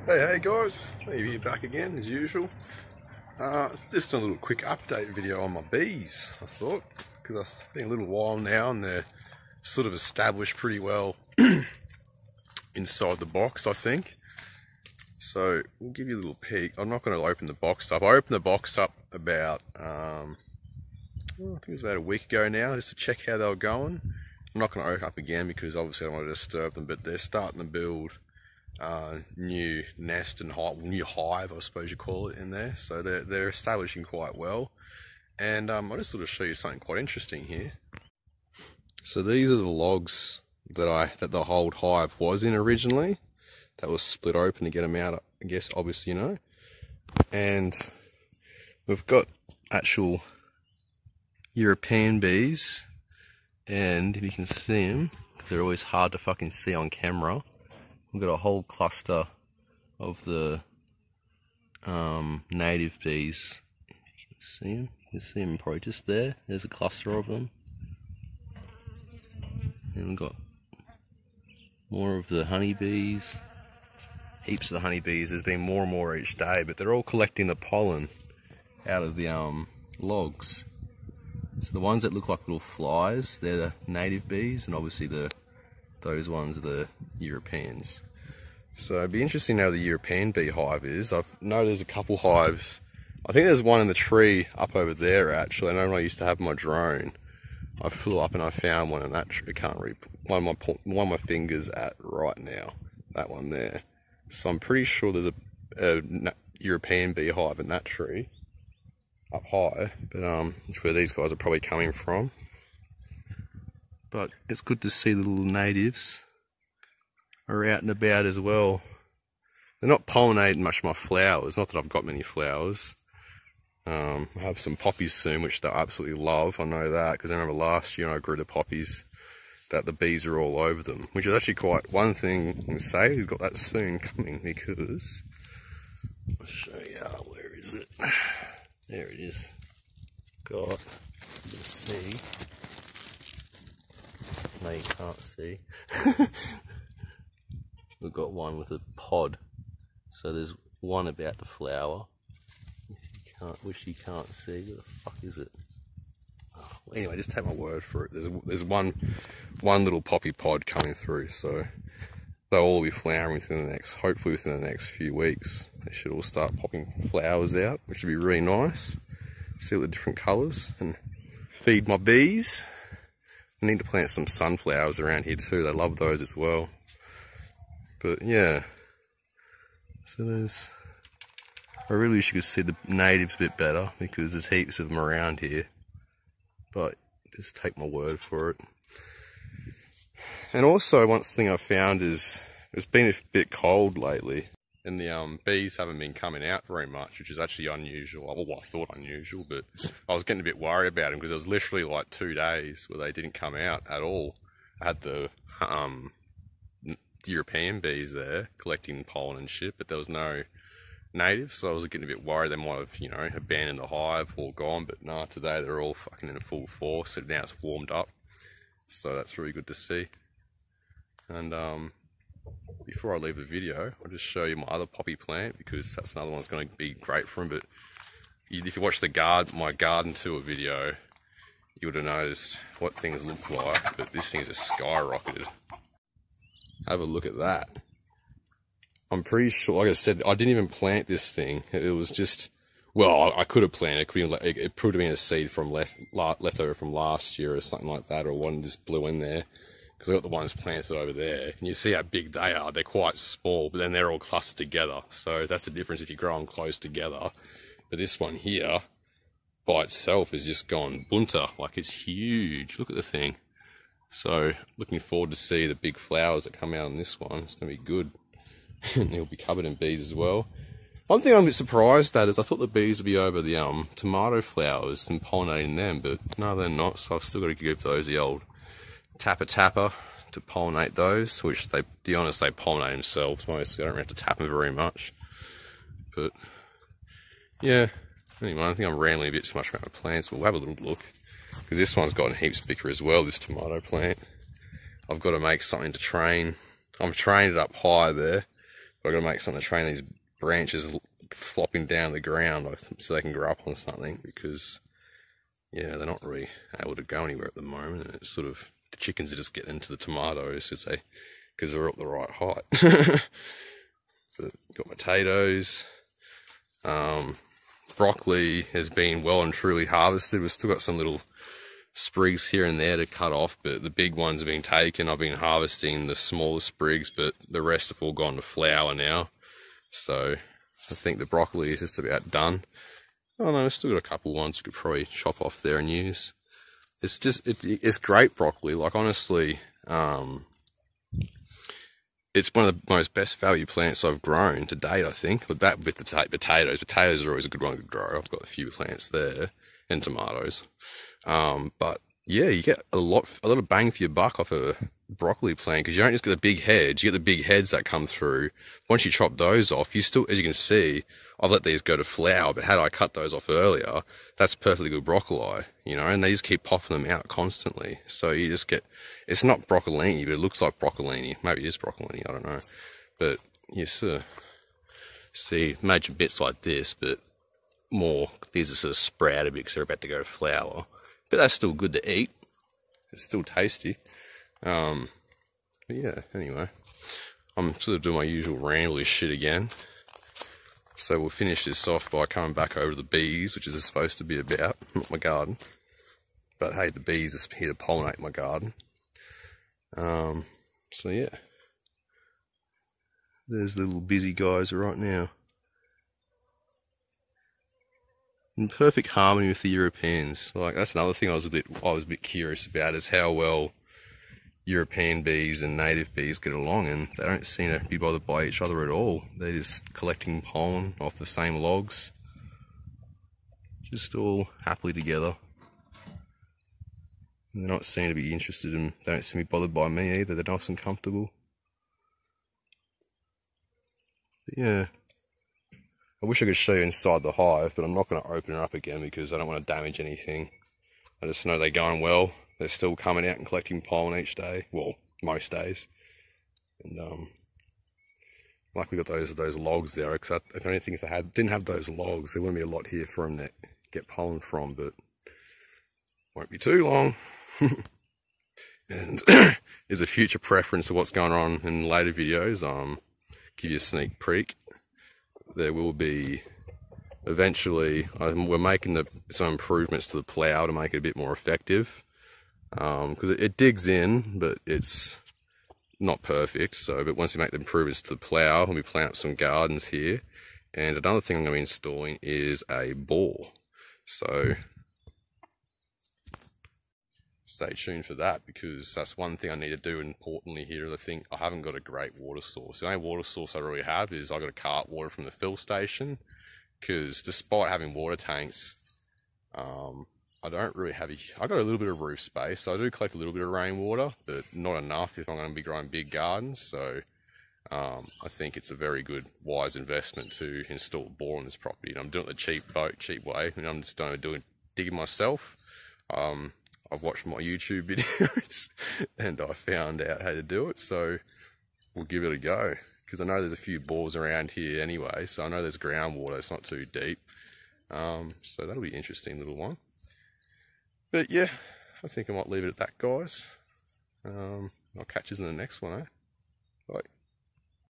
Hey guys, maybe back again as usual. Just a little quick update video on my bees, I thought, because it's been a little while now and they're sort of established pretty well inside the box, I think. So we'll give you a little peek. I'm not going to open the box up. I opened the box up about, I think it was about a week ago now, just to check how they were going. I'm not going to open up again because obviously I don't want to disturb them, but they're starting to build new nest and new hive, I suppose you call it, in there. So they're establishing quite well. And I'll just sort of show you something quite interesting here. So these are the logs that the whole hive was in originally. That was split open to get them out, I guess, obviously, you know. And we've got actual European bees, and if you can see them, because they're always hard to fucking see on camera, we've got a whole cluster of the native bees. If you can see them, you can see them probably just there. There's a cluster of them. And we've got more of the honeybees. Heaps of the honeybees. There's been more and more each day, but they're all collecting the pollen out of the logs. So the ones that look like little flies, they're the native bees, and obviously those ones are the Europeans. So it'd be interesting how the European beehive is. I've noticed there's a couple hives. I think there's one in the tree up over there actually. I know when I used to have my drone, I flew up and I found one in that tree. I can't read one of my fingers at right now. That one there. So I'm pretty sure there's a European beehive in that tree up high, but that's where these guys are probably coming from. But it's good to see the little natives are out and about as well. They're not pollinating much of my flowers, not that I've got many flowers. I have some poppies soon, which they absolutely love, I know that, because I remember last year when I grew the poppies, that the bees are all over them, which is actually quite one thing I can say. We've got that soon coming, because I'll show you, where is it? There it is. Got, you can see. No, you can't see. We've got one with a pod. So there's one about to flower. Wish you can't see. Where the fuck is it? Oh, anyway, just take my word for it. There's one little poppy pod coming through. So they'll all be flowering hopefully within the next few weeks. They should all start popping flowers out, which would be really nice. See all the different colours and feed my bees. I need to plant some sunflowers around here too. They love those as well. But yeah, so I really wish you could see the natives a bit better because there's heaps of them around here. But just take my word for it. And also, one thing I've found is it's been a bit cold lately, and the bees haven't been coming out very much, which is actually unusual. Well, I thought unusual, but I was getting a bit worried about them because it was literally like 2 days where they didn't come out at all. I had the European bees there collecting pollen and shit, but there was no natives, so I was getting a bit worried they might have, you know, abandoned the hive or gone. But nah, today they're all fucking in full force, and now it's warmed up, so that's really good to see. And before I leave the video, I'll just show you my other poppy plant, because that's another one that's going to be great for them. But if you watch my garden tour video, you would have noticed what things look like, but this thing's just skyrocketed. Have a look at that. I'm pretty sure, like I said, I didn't even plant this thing. It was just, well, I could have planted it. It proved to be a seed from leftover from last year or something like that, or one just blew in there. Because I got the ones planted over there, and you see how big they are. They're quite small, but then they're all clustered together. So that's the difference if you grow them close together. But this one here, by itself, is just gone bunter. Like, it's huge. Look at the thing. So looking forward to see the big flowers that come out on this one. It's going to be good. And it'll be covered in bees as well. One thing I'm a bit surprised at is I thought the bees would be over the tomato flowers and pollinating them, but no, they're not. So I've still got to give those the old tapper to pollinate those, which they pollinate themselves mostly. I don't have to tap them very much. But yeah, anyway, I think I'm rambling a bit too much about my plants. We'll have a little look, because this one's gotten heaps bigger as well, this tomato plant. I've got to make something to train. I've trained it up high there, But I've got to make something to train these branches flopping down the ground so they can grow up on something, because yeah, they're not really able to go anywhere at the moment. And it's sort of, the chickens are just getting into the tomatoes because they're up the right height. But got potatoes. Broccoli has been well and truly harvested. We've still got some little sprigs here and there to cut off, but the big ones have been taken. I've been harvesting the smaller sprigs, but the rest have all gone to flower now. So I think the broccoli is just about done. Oh no, I've still got a couple ones we could probably chop off there and use. It's just, it's great broccoli. Like, honestly, it's one of the most best value plants I've grown to date, I think. But that with the potatoes. Potatoes are always a good one to grow. I've got a few plants there, and tomatoes. But yeah, you get a lot of bang for your buck off a broccoli plant, because you don't just get the big heads, you get the big heads that come through. Once you chop those off, you still, as you can see, I've let these go to flower, but had I cut those off earlier, that's perfectly good broccoli, you know, and they just keep popping them out constantly. So you just get, it's not broccolini, but it looks like broccolini. Maybe it is broccolini, I don't know. But you sort of see major bits like this, but more, these are sort of sprouted because they're about to go to flower. But that's still good to eat. It's still tasty. But yeah, anyway, I'm sort of doing my usual rambly shit again. So we'll finish this off by coming back over to the bees, which is supposed to be about, not my garden. But hey, the bees are here to pollinate my garden. So yeah, there's the little busy guys right now. In perfect harmony with the Europeans. Like, that's another thing I was a bit curious about, is how well European bees and native bees get along, and they don't seem to be bothered by each other at all. They're just collecting pollen off the same logs, just all happily together. And they're not seen to be interested in, they don't seem to be bothered by me either. They're nice and comfortable. But yeah, I wish I could show you inside the hive, but I'm not going to open it up again because I don't want to damage anything. I just know they're going well. They're still coming out and collecting pollen each day. Well, most days. And like we got those logs there. Because if anything, if they didn't have those logs, there wouldn't be a lot here for them to get pollen from. But won't be too long. And is a future preference of what's going on in later videos. Give you a sneak peek. There will be eventually. We're making some improvements to the plough to make it a bit more effective. Because it digs in, but it's not perfect. So, but once we make the improvements to the plough, we'll be planting up some gardens here. And another thing I'm going to be installing is a bore. So stay tuned for that, because that's one thing I need to do. Importantly here, I think I haven't got a great water source. The only water source I really have is I got a cart water from the fill station. Because despite having water tanks, I don't really have I got a little bit of roof space, so I do collect a little bit of rainwater, but not enough if I'm going to be growing big gardens. So I think it's a very good, wise investment to install a bore on this property. And I'm doing it the cheap way, and I'm just digging myself. I've watched my YouTube videos and I found out how to do it, so we'll give it a go. Because I know there's a few bores around here anyway, so I know there's groundwater, it's not too deep. So that'll be an interesting little one. But yeah, I think I might leave it at that, guys. I'll catch you in the next one, eh? Bye.